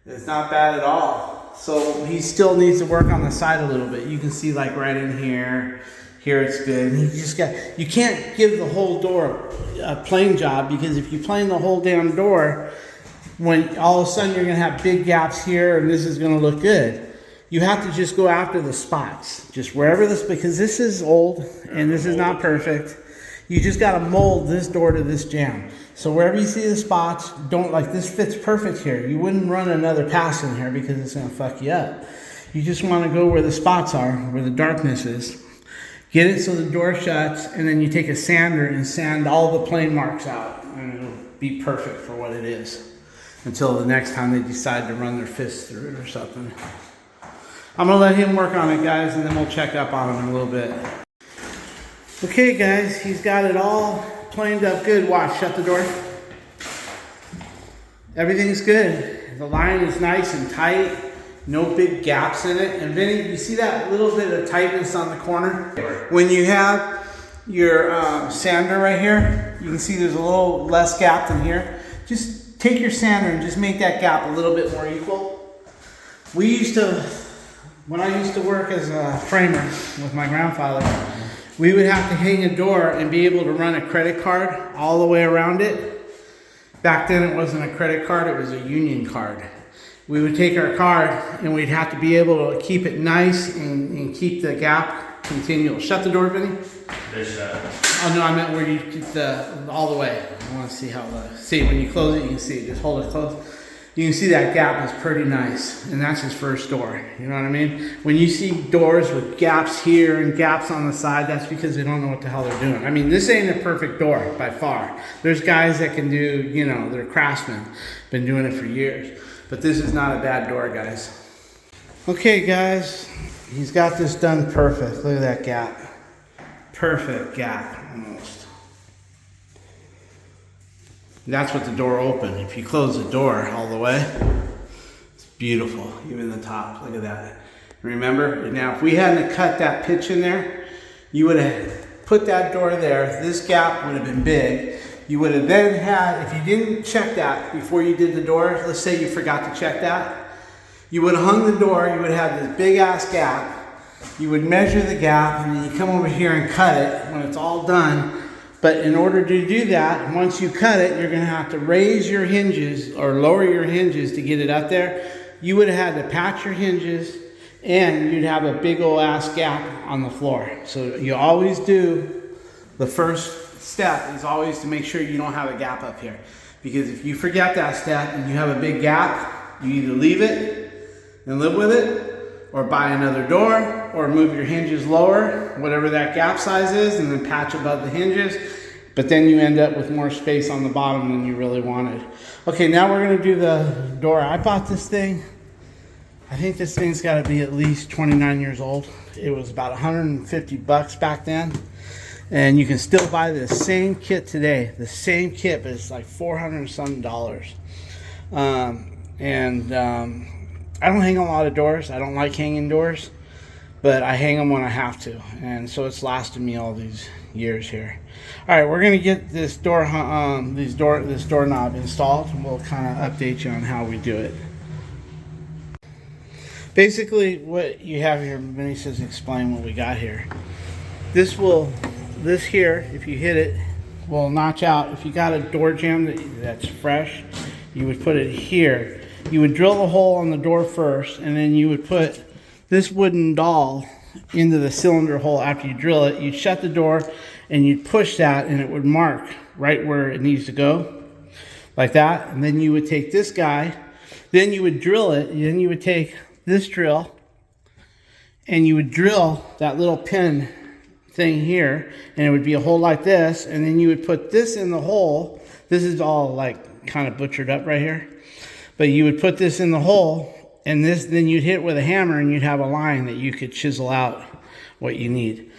It's not bad at all. So he still needs to work on the side a little bit. You can see like right in here. Here it's good. You can't give the whole door a plane job because if you plane the whole damn door, when all of a sudden you're gonna have big gaps here and this is gonna look good. You have to just go after the spots. Just wherever this, because this is old and this is not perfect. You just gotta mold this door to this jamb. So wherever you see the spots, don't, like this fits perfect here. You wouldn't run another pass in here because it's gonna fuck you up. You just wanna go where the spots are, where the darkness is. Get it so the door shuts, and then you take a sander and sand all the plane marks out. And it'll be perfect for what it is. Until the next time they decide to run their fist through it or something. I'm gonna let him work on it, guys, and then we'll check up on him in a little bit. Okay, guys, he's got it all planed up good. Watch, shut the door. Everything's good. The line is nice and tight. No big gaps in it. And Vinny, you see that little bit of tightness on the corner? When you have your sander right here, you can see there's a little less gap than here. Just take your sander and just make that gap a little bit more equal. When I used to work as a framer with my grandfather, we would have to hang a door and be able to run a credit card all the way around it. Back then it wasn't a credit card, it was a union card. We would take our card and we'd have to be able to keep it nice and keep the gap continual. Shut the door, Vinny. Oh no, I meant where you keep all the way. I want to see how see when you close it, you can see it. Just hold it close. You can see that gap is pretty nice, and that's his first door. You know what I mean? When you see doors with gaps here and gaps on the side, that's because they don't know what the hell they're doing. I mean, this ain't a perfect door by far. There's guys that can do, you know, they're craftsmen, been doing it for years. But this is not a bad door, guys. Okay, guys, he's got this done perfect. Look at that gap. Perfect gap, almost. That's what the door opened. If you close the door all the way, it's beautiful, even the top. Look at that. Remember, now if we hadn't cut that pitch in there, you would have put that door there. This gap would have been big. You would have then had, if you didn't check that before you did the door, let's say you forgot to check that, you would have hung the door, you would have this big ass gap. You would measure the gap and then you come over here and cut it when it's all done. But in order to do that, once you cut it, you're gonna have to raise your hinges or lower your hinges to get it up there. You would have had to patch your hinges and you'd have a big old ass gap on the floor. So you always do, the first step is always to make sure you don't have a gap up here. Because if you forget that step and you have a big gap, you either leave it and live with it, or buy another door, or move your hinges lower, whatever that gap size is, and then patch above the hinges. But then you end up with more space on the bottom than you really wanted. Okay, now we're gonna do the door. I bought this thing. I think this thing's gotta be at least 29 years old. It was about 150 bucks back then. And you can still buy the same kit today. The same kit, but it's like $400 and something. I don't hang a lot of doors. I don't like hanging doors, but I hang them when I have to. And so it's lasted me all these years here. All right, we're gonna get this this doorknob installed, and we'll kind of update you on how we do it. Basically, what you have here, Vinny says, explain what we got here. This here, if you hit it, will notch out. If you got a door jamb that's fresh, you would put it here. You would drill the hole on the door first, and then you would put this wooden dowel into the cylinder hole after you drill it. You'd shut the door, and you'd push that, and it would mark right where it needs to go, like that. And then you would take this guy, then you would drill it, and then you would take this drill, and you would drill that little pin thing here, and it would be a hole like this, and then you would put this in the hole. This is all like kind of butchered up right here, but you would put this in the hole, and then you'd hit it with a hammer, and you'd have a line that you could chisel out what you need.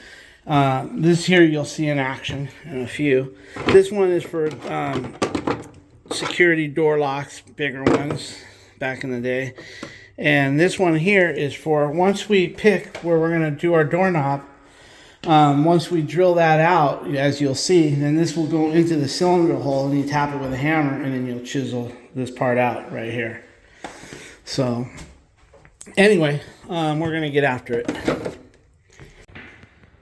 This here you'll see in action in a few. This one is for security door locks, bigger ones back in the day. And this one here is for once we pick where we're going to do our doorknob, once we drill that out, as you'll see, then this will go into the cylinder hole, and you tap it with a hammer, and then you'll chisel this part out right here. So anyway, we're going to get after it.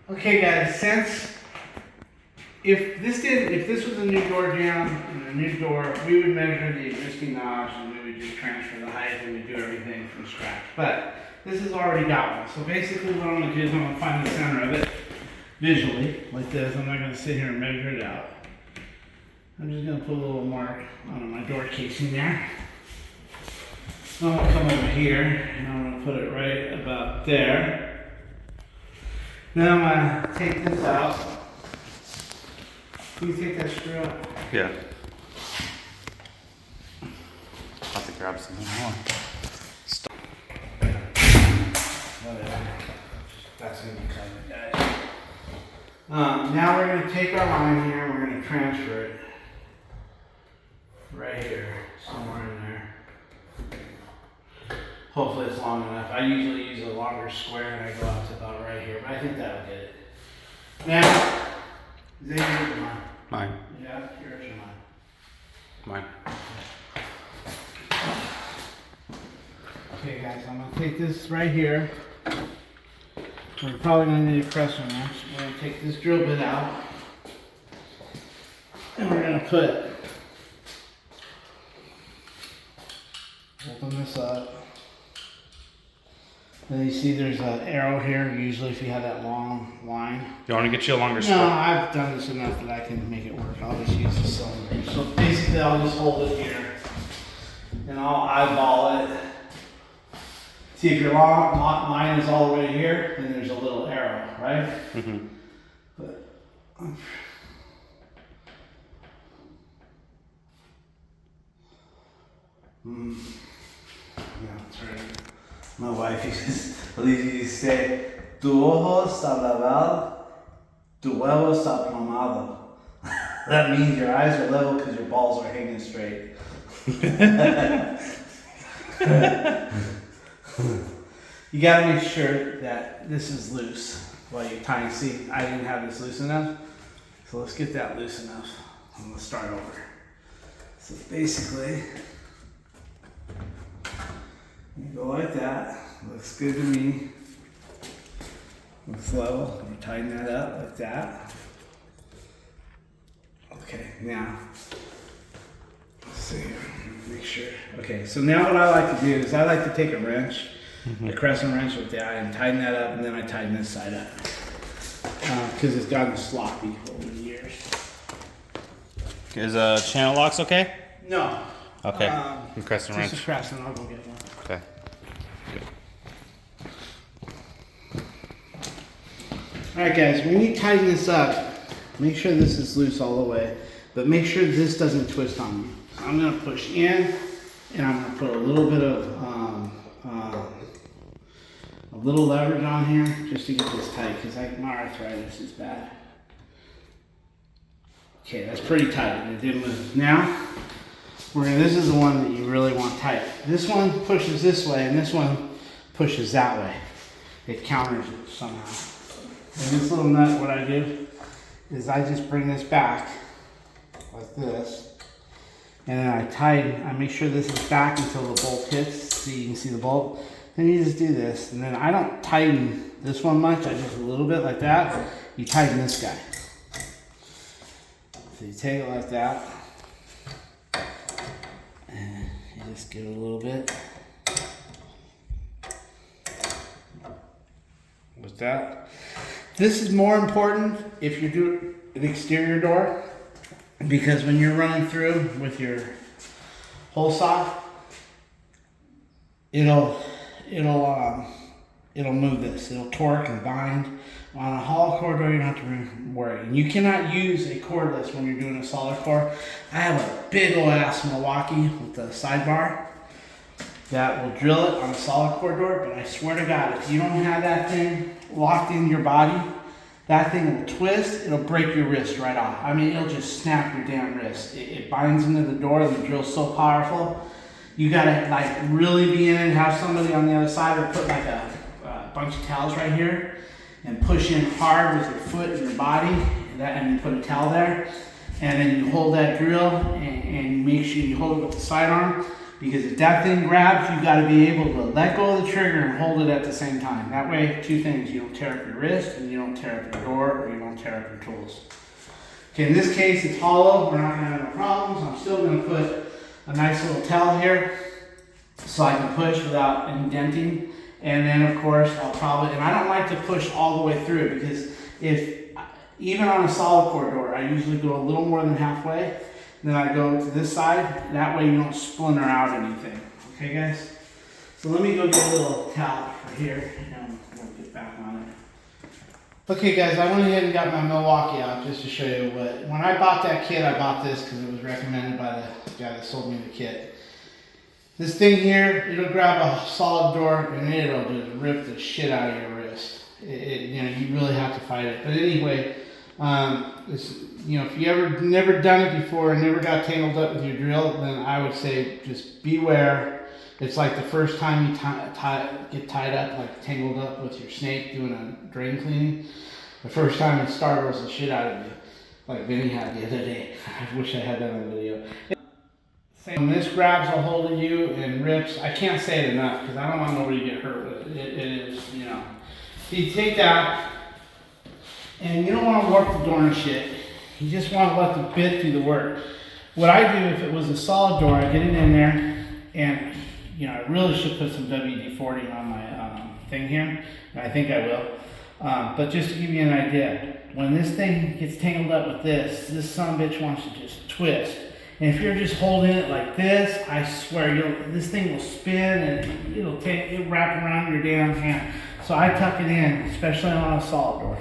Okay guys, if this was a new door jamb and a new door, we would measure the existing knobs, and we would just transfer the height, and we'd do everything from scratch. But this has already got one. So basically what I'm going to do is I'm going to find the center of it visually, like this. I'm not going to sit here and measure it out. I'm just going to put a little mark on my door casing there. I'm going to come over here, and I'm going to put it right about there. Then I'm going to take this out. Can you take that screw out? Yeah. I'll have to grab something more. Stop. Whatever. That's going to be covered, guys. Now we're going to take our line here, and we're going to transfer it right here, somewhere in there. Hopefully it's long enough. I usually use a longer square, and I go out to about right here, but I think that'll get it. Now, is that yours or mine? Mine. Yeah, yours or mine? Mine. Okay guys, I'm going to take this right here. We're probably going to need a crescent wrench. We're going to take this drill bit out, and we're going to open this up. Then you see there's an arrow here, usually if you have that long line. You want to get you a longer No, strip? I've done this enough that I can make it work. I'll just use the cylinder. So basically I'll just hold it here, and I'll eyeball it. See, if your line is all the way here, then there's a little arrow, right? Mm-hmm. But yeah, that's right. My wife used to say, "Tu ojo está lavado, tu huevo está plomado." That means your eyes are level because your balls are hanging straight. You gotta make sure that this is loose while you're tying. See, I didn't have this loose enough, so let's get that loose enough, and let's start over. So basically, you go like that. Looks good to me. Looks level. You tighten that up like that. Okay, now let's see here. Make sure. Okay, so now what I like to do is I like to take a wrench, a crescent wrench with the eye, and tighten that up, and then I tighten this side up because it's gotten sloppy over the years. Is channel locks okay? No. Okay. Crescent wrench. Just a crescent. I'll go get one. Okay. Good. Alright guys, when you tighten this up, make sure this is loose all the way, but make sure this doesn't twist on you. So I'm going to push in, and I'm going to put a little bit of a little leverage on here just to get this tight, because my arthritis is bad. Okay, that's pretty tight. It didn't move. Now, this is the one that you really want tight. This one pushes this way, and this one pushes that way. It counters it somehow. And this little nut, what I do is I just bring this back like this, and then I make sure this is back until the bolt hits, so you can see the bolt. Then you just do this, and then I don't tighten this one much, I just a little bit like that. You tighten this guy. So you take it like that, and you just give it a little bit. With that. This is more important if you do an exterior door, because when you're running through with your hole saw, it'll move this. It'll torque and bind. On a hollow core door, you don't have to worry. And you cannot use a cordless when you're doing a solid core. I have a big old ass Milwaukee with the sidebar that will drill it on a solid core door, but I swear to God, if you don't have that thing locked in your body, that thing will twist, it'll break your wrist right off. I mean, it'll just snap your damn wrist. It binds into the door, the drill's so powerful. You gotta like really be in it, have somebody on the other side, or put like a bunch of towels right here and push in hard with your foot and your body, and you put a towel there, and then you hold that drill and make sure you hold it with the sidearm, because if that thing grabs, you gotta be able to let go of the trigger and hold it at the same time. That way, two things, you don't tear up your wrist, and you don't tear up your door, or you don't tear up your tools. Okay, in this case, it's hollow, we're not gonna have no problems. I'm still gonna put a nice little towel here so I can push without indenting. And then of course I'll probably, and I don't like to push all the way through, because even on a solid core door, I usually go a little more than halfway. Then I go to this side, that way you don't splinter out anything. Okay guys? So let me go get a little towel for here, and we'll get back on it. Okay guys, I went ahead and got my Milwaukee out just to show you what, when I bought that kit, I bought this because it was recommended by the guy that sold me the kit. This thing here, it'll grab a solid door and it'll just rip the shit out of your wrist. You know, you really have to fight it. But anyway, you know, if you never done it before and never got tangled up with your drill, then I would say just beware. It's like the first time you get tied up, like tangled up with your snake doing a drain cleaning. The first time it startles the shit out of you, like Vinny had the other day. I wish I had that on video. When this grabs a hold of you and rips, I can't say it enough because I don't want nobody to get hurt with it. It is, you know. So you take that, and you don't want to warp the door and shit. You just want to let the bit do the work. What I do, if it was a solid door, I get it in there, and you know, I really should put some WD-40 on my thing here, and I think I will. But just to give you an idea, when this thing gets tangled up with this son of a bitch wants to just twist. And if you're just holding it like this, I swear, this thing will spin and it'll wrap around your damn hand. So I tuck it in, especially on a solid door.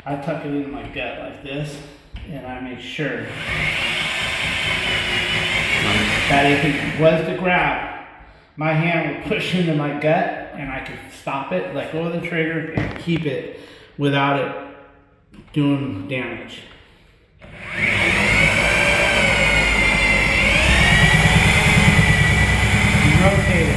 I tuck it in my gut like this, and I make sure that if it was to grab, my hand will push into my gut and I can stop it, let go of the trigger, and keep it without it doing damage. Rotate it.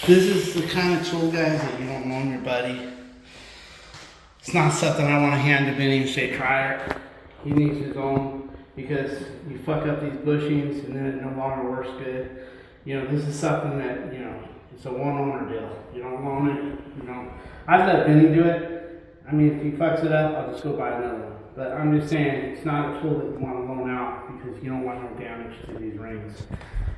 This is the kind of tool, guys, that you don't loan your buddy. It's not something I want to hand to Vinny and say, try it. He needs his own, because you fuck up these bushings and then it no longer works good. You know, this is something that, you know, it's a one owner deal. You don't loan it, you know. I'd let Vinny do it. I mean, if he fucks it up, I'll just go buy another one. But I'm just saying, it's not a tool that you want to loan out because you don't want no damage to these rings.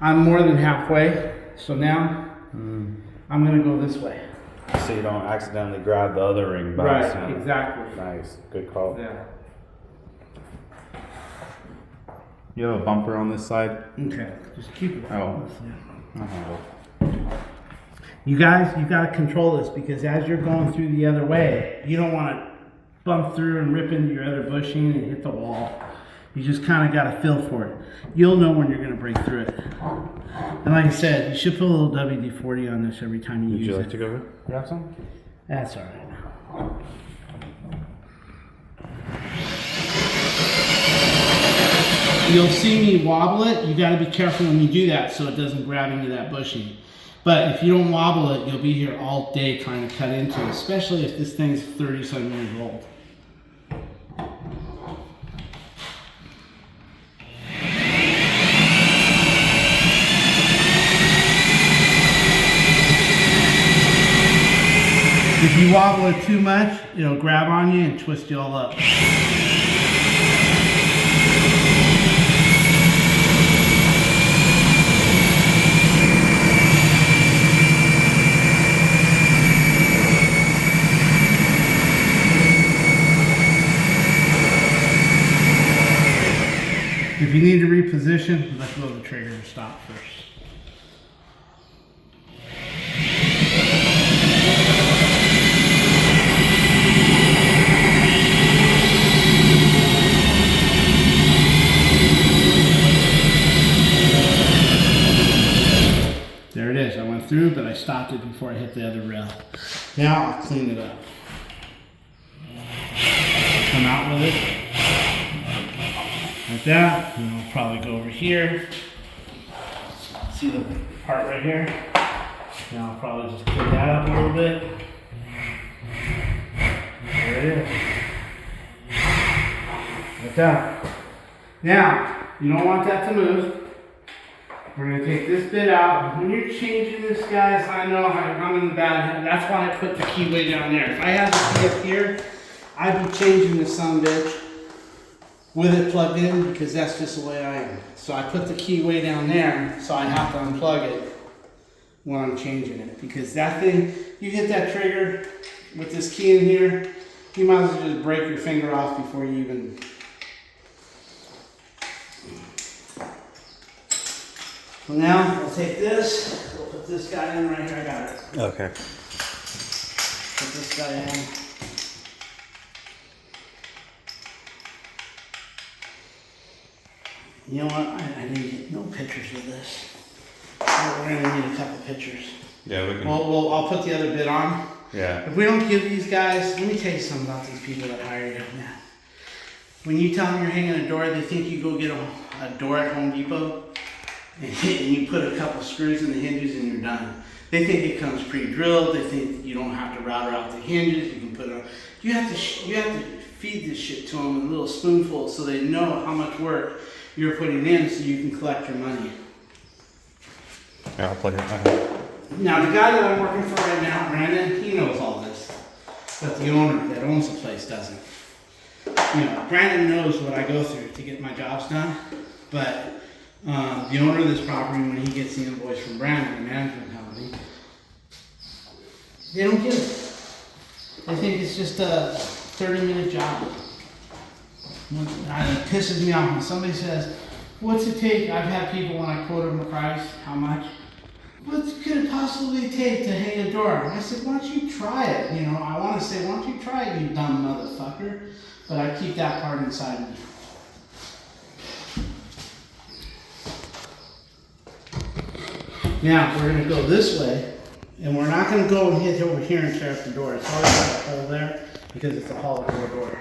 I'm more than halfway, so now I'm gonna go this way. So you don't accidentally grab the other ring by Right, accident. exactly. Nice, good call. Yeah. You have a bumper on this side? Okay, just keep it. Oh. You guys, you gotta control this because as you're going through the other way, you don't wanna bump through and rip into your other bushing and hit the wall. You just kinda gotta feel for it. You'll know when you're gonna break through it. And like I said, you should put a little WD-40 on this every time you use it. Would you like to go grab some? That's alright. You'll see me wobble it. You got to be careful when you do that so it doesn't grab into that bushing. But if you don't wobble it, you'll be here all day trying to cut into it, especially if this thing's 30-some years old. If you wobble it too much, it'll grab on you and twist you all up. If you need to reposition, let go of the trigger and stop first. There it is. I went through, but I stopped it before I hit the other rail. Now I'll clean it up. Come out with it. Like that, and I'll probably go over here. See the part right here? Now I'll probably just clean that up a little bit. There it is. Like that. Now, you don't want that to move. We're going to take this bit out. When you're changing this, guys, I know I'm in the bad. That's why I put the key way down there. If I had the key up here, I'd be changing this son of a bitch with it plugged in because that's just the way I am. So I put the key way down there, so I have to unplug it when I'm changing it. Because that thing, you hit that trigger with this key in here, you might as well just break your finger off before you even... So now we'll take this, we'll put this guy in right here. I got it. Okay. Put this guy in. You know what? I didn't get no pictures of this. We're gonna need a couple pictures. Yeah, we can. Well, I'll put the other bit on. Yeah. If we don't give these guys, let me tell you something about these people that hire you. Man. When you tell them you're hanging a door, they think you go get a door at Home Depot. And you put a couple screws in the hinges and you're done. They think it comes pre-drilled. They think you don't have to router out the hinges. You can put it on. You have to feed this shit to them in little spoonfuls so they know how much work you're putting in so you can collect your money. Yeah, I'll plug it. Okay. Now the guy that I'm working for right now, Brandon, he knows all this, but the owner that owns the place doesn't. You know, Brandon knows what I go through to get my jobs done, but the owner of this property, when he gets the invoice from Brandon, the management company, they don't get it. They think it's just a 30-minute job. It pisses me off when somebody says, what's it take? I've had people when I quote them a price, how much? What could it possibly take to hang a door? And I said, why don't you try it? You know, I want to say, why don't you try it, you dumb motherfucker? But I keep that part inside me. Now, we're going to go this way, and we're not going to go and hit over here and tear up the door. It's already got a hole there because it's a hollow door.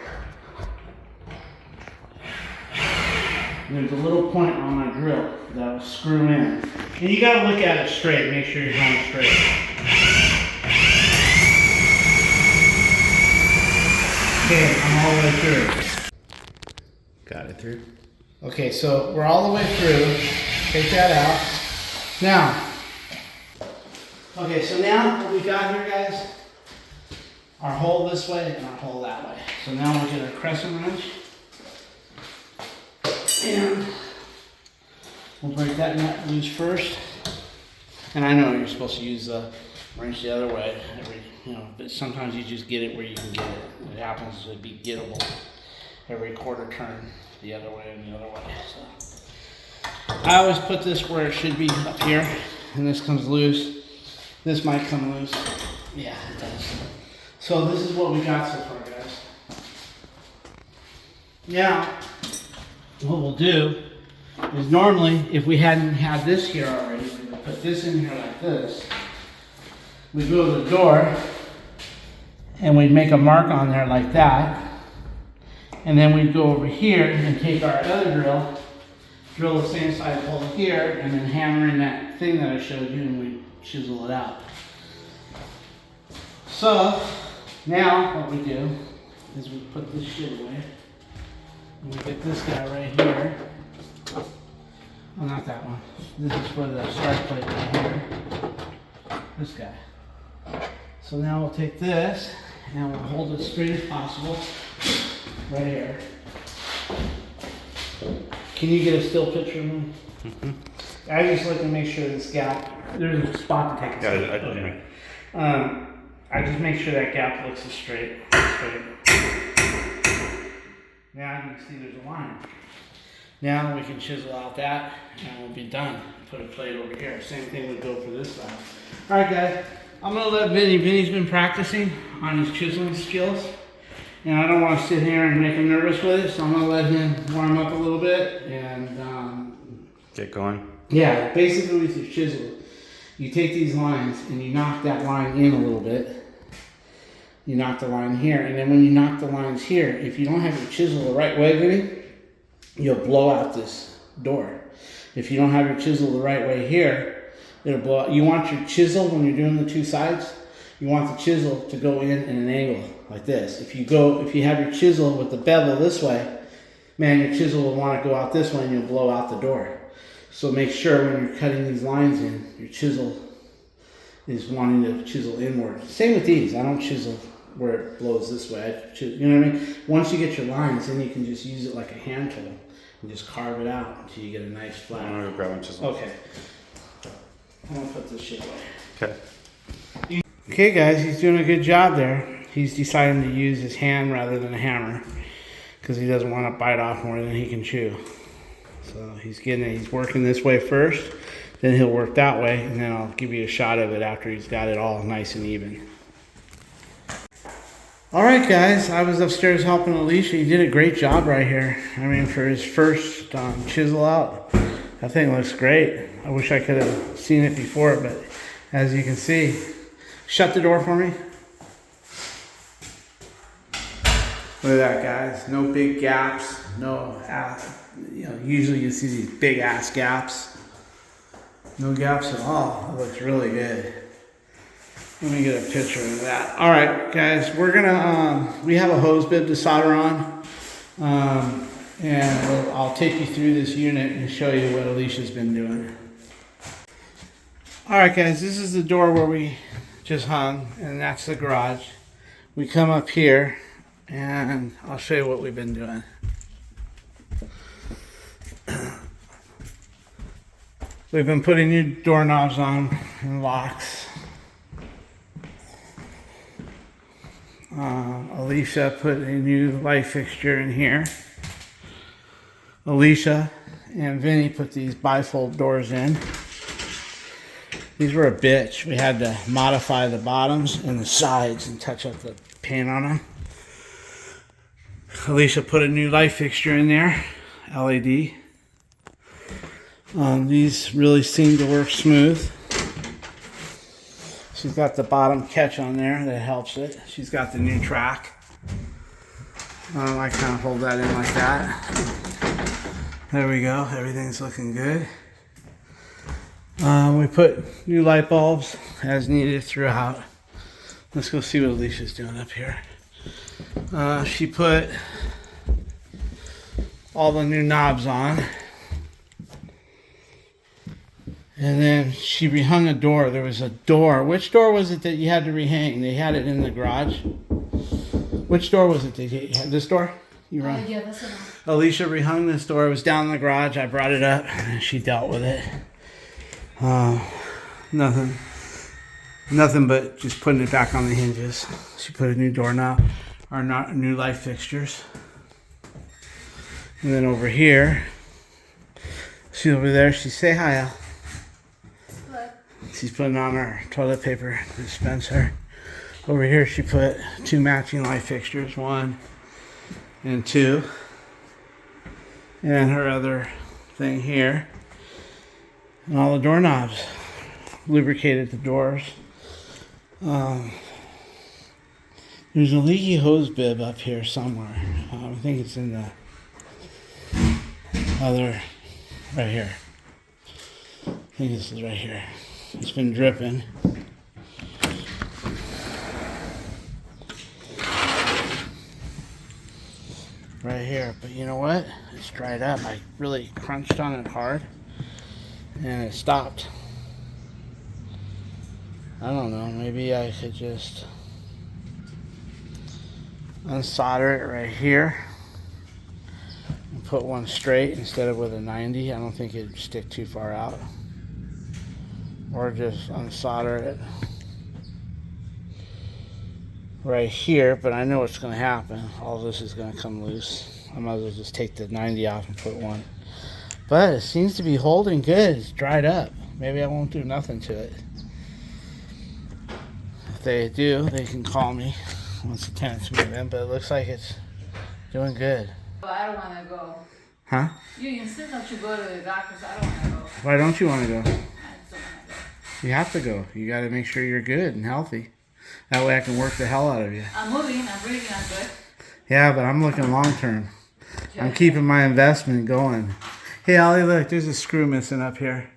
And there's a little point on my drill that will screw in. And you got to look at it straight, make sure you're going straight. Okay, I'm all the way through. Got it through. Okay, so we're all the way through. Take that out. Now, okay, so now what we got here, guys, our hole this way and our hole that way. So now we'll get our crescent wrench. And we'll break that nut loose first. And I know you're supposed to use the wrench the other way, but sometimes you just get it where you can get it. It happens to be gettable every quarter turn the other way and the other way. So I always put this where it should be up here, and this comes loose. This might come loose. Yeah, it does. So this is what we got so far, guys. Now, what we'll do is normally, if we hadn't had this here already, we would put this in here like this. We'd go to the door, and we'd make a mark on there like that. And then we'd go over here and take our other drill the same size hole here, and then hammer in that thing that I showed you, and we chisel it out. So, now what we do is we put this shit away. And we get this guy right here. Oh, not that one. This is for the start plate right here. This guy. So now we'll take this and we'll hold it straight as possible. Right here. Can you get a still picture of me? Mm-hmm. I just like to make sure this gap, there's a spot to take a Yeah, I still didn't. picture. I just make sure that gap looks straight. Now you can see there's a line. Now we can chisel out that and we'll be done. Put a plate over here. Same thing would go for this side. Alright guys, I'm going to let Vinny's been practicing on his chiseling skills. And I don't want to sit here and make him nervous with it, so I'm going to let him warm up a little bit and Get going. yeah, basically with your chisel, you take these lines and you knock that line in a little bit. You knock the line here, and then when you knock the lines here, if you don't have your chisel the right way, Vinny, you'll blow out this door. If you don't have your chisel the right way here, it'll blow out. You want your chisel, when you're doing the two sides, you want the chisel to go in an angle like this. If you have your chisel with the bevel this way, man, your chisel will want to go out this way and you'll blow out the door. So make sure when you're cutting these lines in, your chisel is wanting to chisel inward. Same with these. I don't chisel where it blows this way. You know what I mean? Once you get your lines, then you can just use it like a hand tool and just carve it out until you get a nice flat. I'm gonna go grab a chisel. Okay. I'm gonna put this shit away. Okay. Okay guys, he's doing a good job there. He's deciding to use his hand rather than a hammer because he doesn't want to bite off more than he can chew. So he's working this way first, then he'll work that way, and then I'll give you a shot of it after he's got it all nice and even. Alright guys, I was upstairs helping Alicia. He did a great job right here. I mean, for his first chisel out, that thing looks great. I wish I could have seen it before, but as you can see, shut the door for me. Look at that, guys. No big gaps. No, usually you see these big ass gaps. No gaps at all. It looks really good. Let me get a picture of that. All right, guys, we're gonna we have a hose bib to solder on, and I'll take you through this unit and show you what Alicia's been doing. All right, guys, this is the door where we just hung, and that's the garage. We come up here, and I'll show you what we've been doing. We've been putting new doorknobs on and locks. Alicia put a new light fixture in here. Alicia and Vinny put these bifold doors in. These were a bitch. We had to modify the bottoms and the sides and touch up the paint on them. Alicia put a new light fixture in there, LED. These really seem to work smooth. She's got the bottom catch on there that helps it. She's got the new track. I kind of hold that in like that. There we go. Everything's looking good. We put new light bulbs as needed throughout. Let's go see what Alicia's doing up here. She put all the new knobs on. And then she rehung a door. There was a door. Which door was it that you had to rehang? They had it in the garage. Which door was it that you had? This door? You run? Yeah, that's enough. Alicia rehung this door. It was down in the garage. I brought it up and she dealt with it. Nothing but just putting it back on the hinges. She put a new doorknob, or not new light fixtures. And then over here, see over there, she say hi, Al. What? She's putting on her toilet paper dispenser. Over here, she put 2 matching light fixtures, 1 and 2. And her other thing here. And all the doorknobs. Lubricated the doors. There's a leaky hose bib up here somewhere. I think it's in the other, right here. I think this is right here. It's been dripping. Right here, but you know what? It's dried up. I really crunched on it hard and it stopped. I don't know, maybe I could just unsolder it right here and put one straight instead of with a 90. I don't think it'd stick too far out. Or just unsolder it right here, but I know what's going to happen. All this is going to come loose. I might as well just take the 90 off and put one. But it seems to be holding good. It's dried up. Maybe I won't do nothing to it. If they do, they can call me once the tenants move in, but it looks like it's doing good. But I don't want to go. Huh? You insist that you go to the doctor, so I don't want to go. Why don't you want to go? I just don't want to go. You have to go. You got to make sure you're good and healthy. That way I can work the hell out of you. I'm moving, I'm breathing, I'm good. Yeah, but I'm looking long term. I'm keeping my investment going. Hey, Ollie, look, there's a screw missing up here.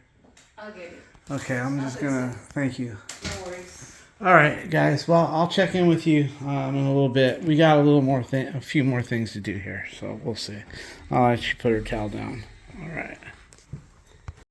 I'll get it. Okay, I'm just gonna, thank you. No worries. All right, guys. Well, I'll check in with you in a little bit. We got a few more things to do here, so we'll see. I'll let you put her towel down. All right.